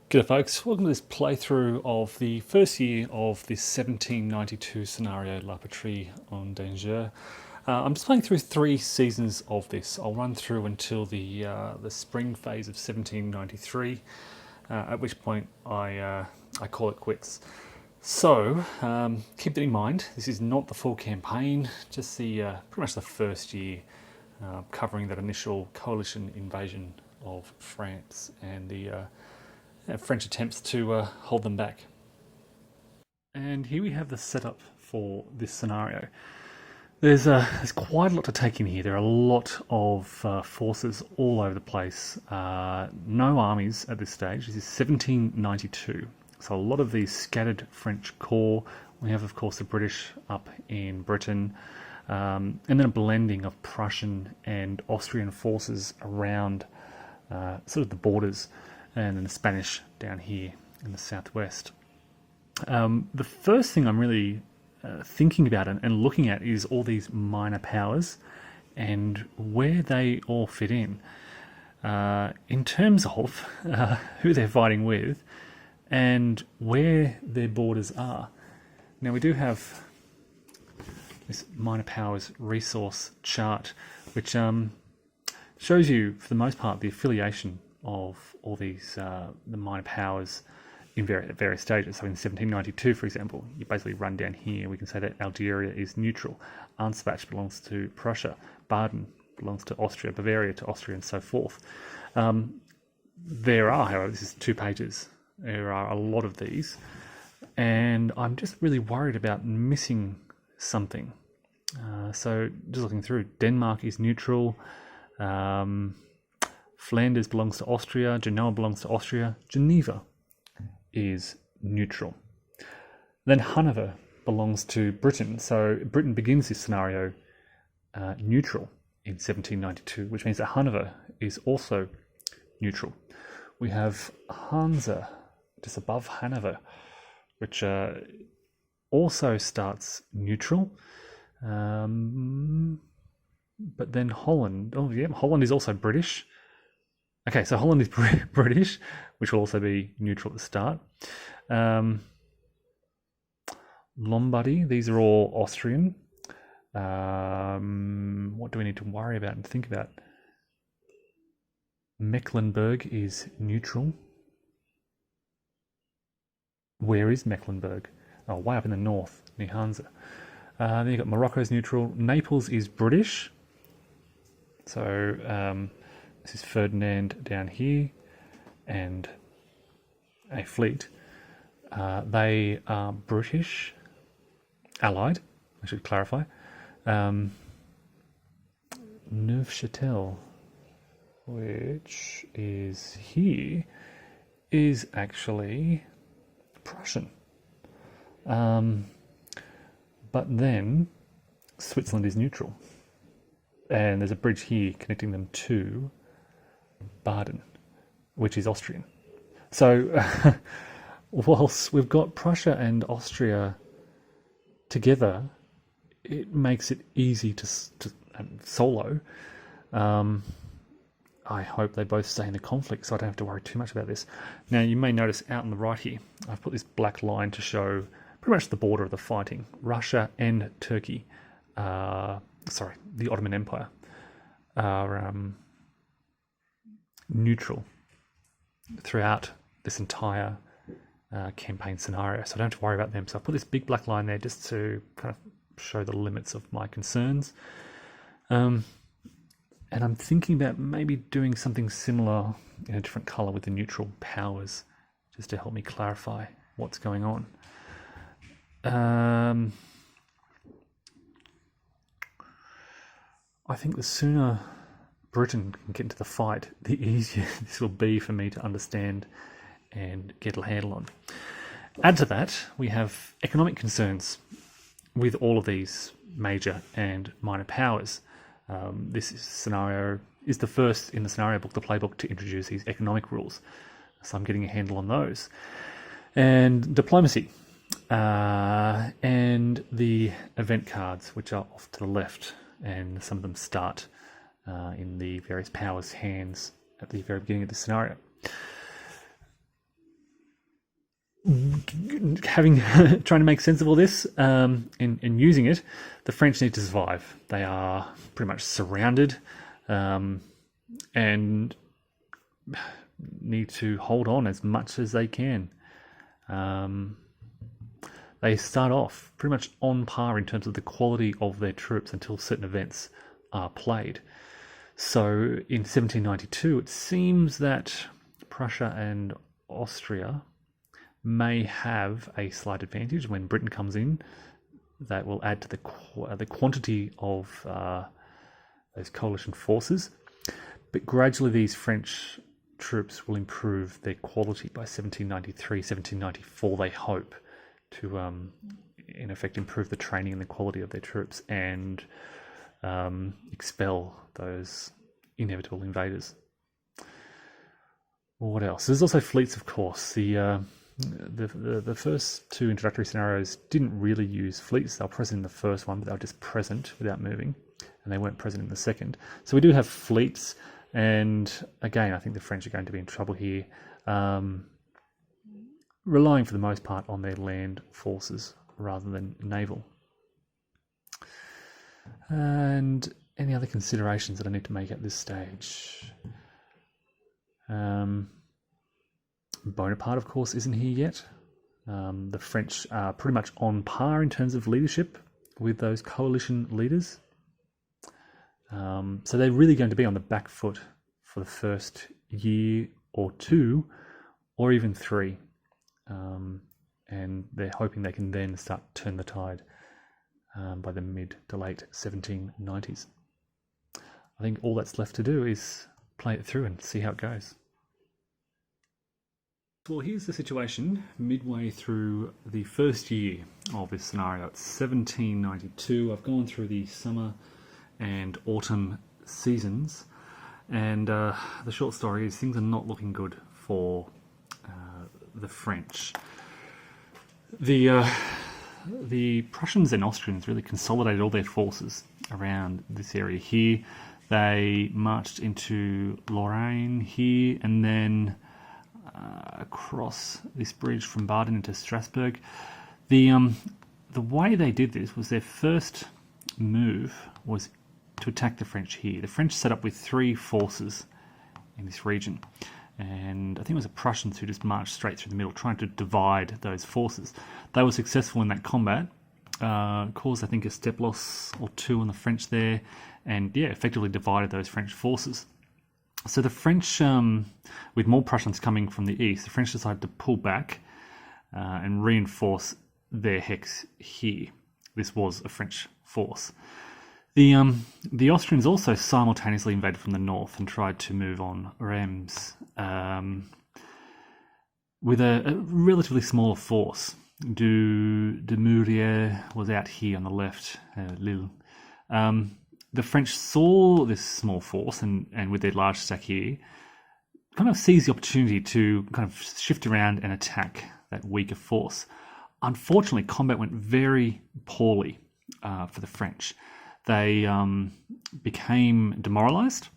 G'day folks, welcome to this playthrough of the first year of this 1792 scenario La Patrie en danger. I'm just playing through 3 seasons of this. I'll run through until the spring phase of 1793, at which point I call it quits. So keep that in mind. This is not the full campaign, just the pretty much the first year, covering that initial coalition invasion of France and the French attempts to hold them back. And here we have the setup for this scenario. There's quite a lot to take in here. There are a lot of forces all over the place. No armies at this stage. This is 1792. So a lot of these scattered French corps. We have, of course, the British up in Britain. And then a blending of Prussian and Austrian forces around sort of the borders, and then the Spanish down here in the southwest. The first thing I'm really thinking about and looking at is all these minor powers and where they all fit in terms of who they're fighting with and where their borders are. Now we do have this minor powers resource chart, which shows you, for the most part, the affiliation of all these the minor powers in various stages. So in 1792, for example, you basically run down here. We can say that Algeria is neutral. Ansbach belongs to Prussia. Baden belongs to Austria. Bavaria to Austria, and so forth. There are, however, this is 2 pages. There are a lot of these, and I'm just really worried about missing something. So just looking through, Denmark is neutral. Flanders belongs to Austria, Genoa belongs to Austria, Geneva is neutral. Then Hanover belongs to Britain, so Britain begins this scenario neutral in 1792, which means that Hanover is also neutral. We have Hansa just above Hanover, which also starts neutral. But then Holland, Holland is also British. Okay, so Holland is British, which will also be neutral at the start. Lombardy, these are all Austrian. What do we need to worry about and think about? Mecklenburg is neutral. Where is Mecklenburg? Oh, way up in the north, near Hansa. Then you've got Morocco's neutral. Naples is British. So this is Ferdinand down here and a fleet. They are British, allied, I should clarify. Neuchâtel, which is here, is actually Prussian. But then Switzerland is neutral. And there's a bridge here connecting them to Baden, which is Austrian. So whilst we've got Prussia and Austria together, it makes it easy to solo. I hope they both stay in the conflict, so I don't have to worry too much about this. Now, you may notice out on the right here, I've put this black line to show pretty much the border of the fighting. Russia and Turkey, the Ottoman Empire, are neutral throughout this entire campaign scenario, so I don't have to worry about them. So I put this big black line there just to kind of show the limits of my concerns. And I'm thinking about maybe doing something similar in a different colour with the neutral powers, just to help me clarify what's going on. I think the sooner Britain can get into the fight, the easier this will be for me to understand and get a handle on. Add to that, we have economic concerns with all of these major and minor powers. This scenario is the first in the scenario book, the playbook, to introduce these economic rules. So I'm getting a handle on those. And diplomacy. And the event cards, which are off to the left. And some of them start in the various powers' hands at the very beginning of the scenario. trying to make sense of all this and using it, the French need to survive. They are pretty much surrounded and need to hold on as much as they can. They start off pretty much on par in terms of the quality of their troops until certain events are played. So in 1792, it seems that Prussia and Austria may have a slight advantage. When Britain comes in, that will add to the quantity of those coalition forces. But gradually these French troops will improve their quality by 1793, 1794, they hope, to in effect improve the training and the quality of their troops and expel those inevitable invaders. What else? There's also fleets, of course. The first two introductory scenarios didn't really use fleets. They were present in the first one, but they were just present without moving, and they weren't present in the second. So we do have fleets, and again, I think the French are going to be in trouble here, relying for the most part on their land forces rather than naval. And any other considerations that I need to make at this stage? Bonaparte, of course, isn't here yet. The French are pretty much on par in terms of leadership with those coalition leaders. So they're really going to be on the back foot for the first year or two, or even three. And they're hoping they can then start to turn the tide by the mid to late 1790s. I think all that's left to do is play it through and see how it goes. Well, here's the situation midway through the first year of this scenario. It's 1792. I've gone through the summer and autumn seasons, and the short story is things are not looking good for the French. The Prussians and Austrians really consolidated all their forces around this area here. They marched into Lorraine here, and then across this bridge from Baden into Strasbourg. The way they did this was their first move was to attack the French here. The French set up with three forces in this region, and I think it was the Prussians who just marched straight through the middle, trying to divide those forces. They were successful in that combat, caused I think a step loss or two on the French there, and yeah, effectively divided those French forces. So the French, with more Prussians coming from the east, the French decided to pull back and reinforce their hex here. This was a French force. The Austrians also simultaneously invaded from the north and tried to move on Reims with a relatively smaller force. Dumouriez was out here on the left, Lille. The French saw this small force and with their large stack here, kind of seized the opportunity to kind of shift around and attack that weaker force. Unfortunately, combat went very poorly for the French. They became demoralized,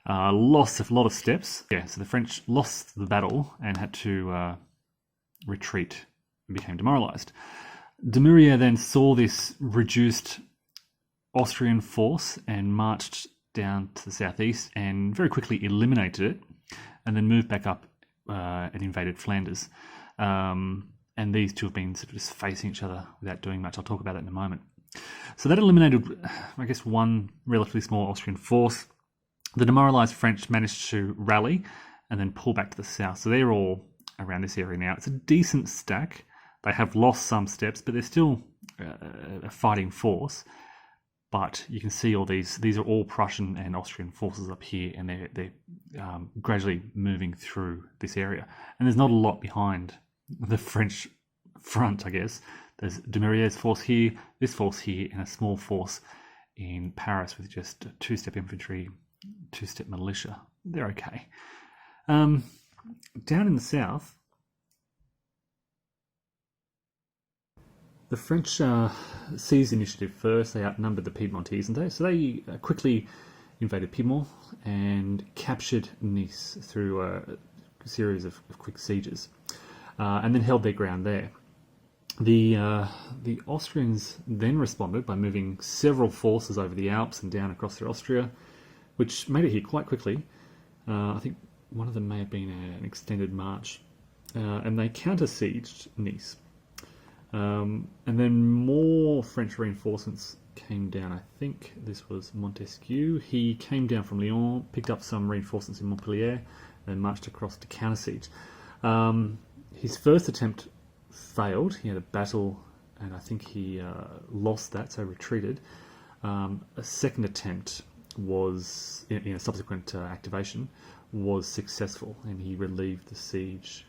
lost a lot of steps. Yeah, so the French lost the battle and had to retreat and became demoralized. Dumouriez then saw this reduced Austrian force and marched down to the southeast and very quickly eliminated it, and then moved back up and invaded Flanders. And these two have been sort of just facing each other without doing much. I'll talk about that in a moment. So that eliminated, I guess, one relatively small Austrian force. The demoralized French managed to rally and then pull back to the south. So they're all around this area now. It's a decent stack. They have lost some steps, but they're still a fighting force. But you can see all these are all Prussian and Austrian forces up here, and they're gradually moving through this area. And there's not a lot behind the French front, I guess. There's Dumouriez's force here, this force here, and a small force in Paris with just two-step infantry, two-step militia. They're okay. Down in the south, the French seized initiative first. They outnumbered the Piedmontese, and so they quickly invaded Piedmont and captured Nice through a series of quick sieges. and then held their ground there. The Austrians then responded by moving several forces over the Alps and down across Austria, which made it here quite quickly. I think one of them may have been an extended march, and they counter-sieged Nice. And then more French reinforcements came down. I think this was Montesquieu. He came down from Lyon, picked up some reinforcements in Montpellier, and marched across to counter-siege. His first attempt failed. He had a battle, and I think he lost that, so retreated. A second attempt was, in a subsequent activation, was successful, and he relieved the siege.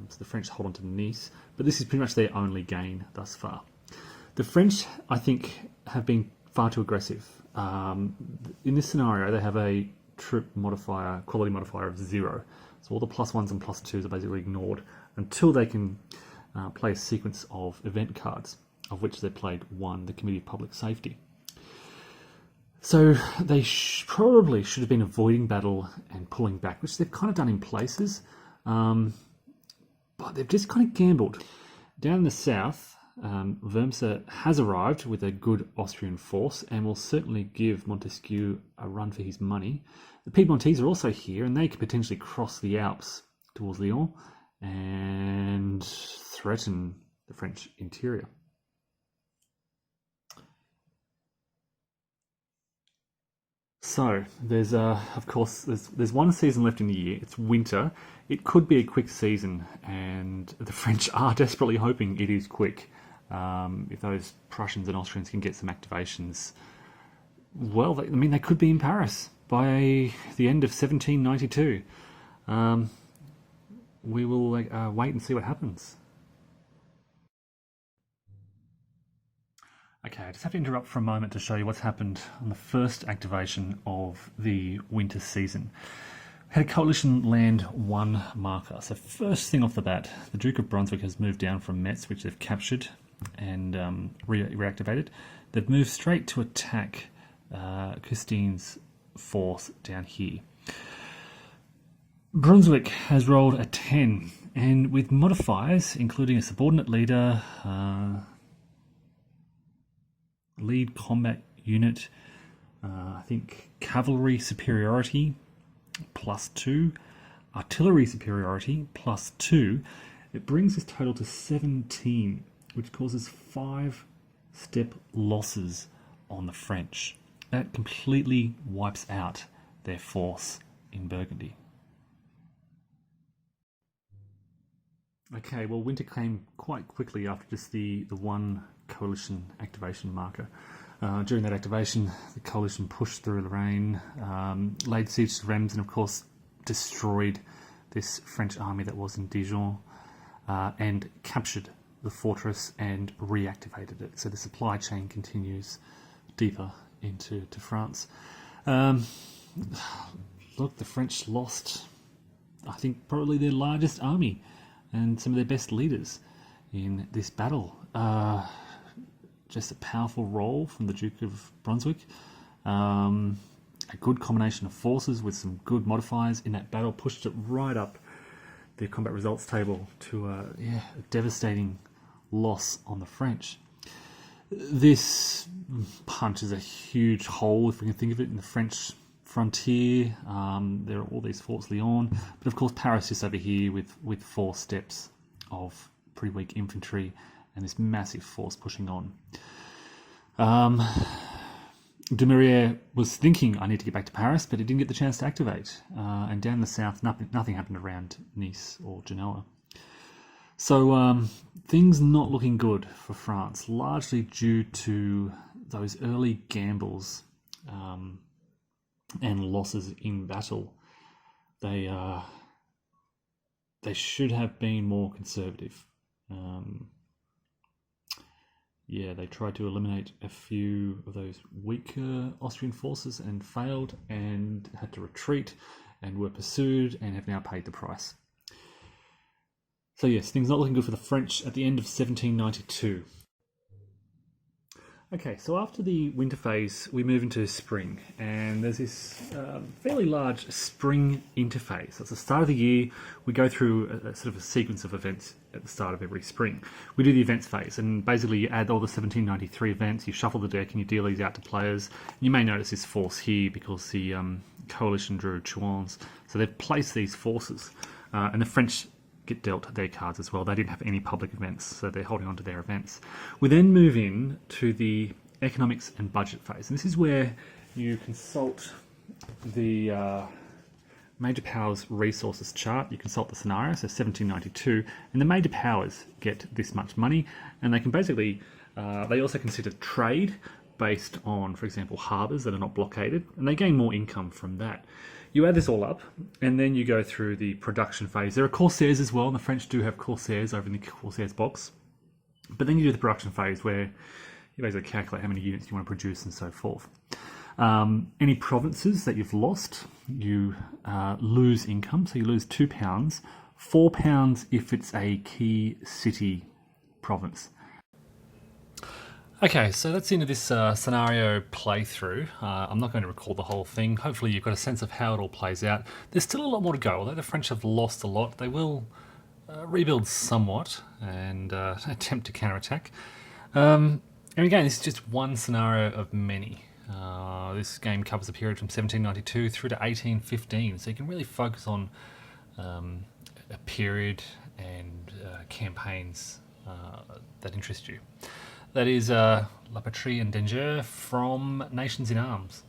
So the French hold on to Nice, but this is pretty much their only gain thus far. The French, I think, have been far too aggressive. In this scenario, they have a troop modifier, quality modifier of 0. So all the +1s and +2s are basically ignored until they can play a sequence of event cards, of which they played one, the Committee of Public Safety. So they probably should have been avoiding battle and pulling back, which they've kind of done in places. But they've just kind of gambled. Down in the south, Wormser has arrived with a good Austrian force and will certainly give Montesquieu a run for his money. The Piedmontese are also here, and they could potentially cross the Alps towards Lyon and threaten the French interior. So there's of course there's one season left in the year. It's winter. It could be a quick season, and the French are desperately hoping it is quick. If those Prussians and Austrians can get some activations, well, they could be in Paris by the end of 1792. We will wait and see what happens. Okay, I just have to interrupt for a moment to show you what's happened on the first activation of the winter season. We had a coalition land 1 marker. So first thing off the bat, the Duke of Brunswick has moved down from Metz, which they've captured and reactivated. They've moved straight to attack Custine's force down here. Brunswick has rolled a 10, and with modifiers, including a subordinate leader, lead combat unit, I think cavalry superiority +2, artillery superiority +2, it brings this total to 17, which causes 5-step losses on the French. That completely wipes out their force in Burgundy. Okay, well, winter came quite quickly after just the one coalition activation marker. During that activation, the coalition pushed through Lorraine, laid siege to Reims, and of course destroyed this French army that was in Dijon, and captured the fortress and reactivated it. So the supply chain continues deeper into France. Look, the French lost, I think, probably their largest army and some of their best leaders in this battle. Just a powerful role from the Duke of Brunswick. A good combination of forces with some good modifiers in that battle pushed it right up the combat results table to a devastating loss on the French. This punches a huge hole, if we can think of it, in the French frontier. There are all these forts, Lyon, but of course Paris is over here with 4 steps of pretty weak infantry and this massive force pushing on. Dumouriez was thinking, I need to get back to Paris, but he didn't get the chance to activate. And down the south, nothing happened around Nice or Genoa. So things not looking good for France, largely due to those early gambles and losses in battle. They should have been more conservative. They tried to eliminate a few of those weaker Austrian forces and failed, and had to retreat and were pursued and have now paid the price. So yes, things not looking good for the French at the end of 1792. Okay, so after the winter phase, we move into spring, and there's this fairly large spring interphase. So it's the start of the year. We go through a sort of a sequence of events at the start of every spring. We do the events phase, and basically you add all the 1793 events, you shuffle the deck, and you deal these out to players. You may notice this force here because the coalition drew Chouans, so they've placed these forces, and the French get dealt their cards as well. They didn't have any public events, so they're holding on to their events. We then move in to the economics and budget phase, and this is where you consult the major powers resources chart. You consult the scenario, so 1792, and the major powers get this much money, and they can basically, they also consider trade based on, for example, harbours that are not blockaded, and they gain more income from that. You add this all up, and then you go through the production phase. There are corsairs as well, and the French do have corsairs over in the corsairs box. But then you do the production phase where you basically calculate how many units you want to produce and so forth. Any provinces that you've lost, you lose income, so you lose £2, £4 if it's a key city province. Okay, so that's the end of this scenario playthrough. I'm not going to recall the whole thing. Hopefully you've got a sense of how it all plays out. There's still a lot more to go. Although the French have lost a lot, they will rebuild somewhat and attempt to counterattack. And again, this is just one scenario of many. This game covers a period from 1792 through to 1815, so you can really focus on a period and campaigns that interest you. That is La Patrie and Danger from Nations in Arms.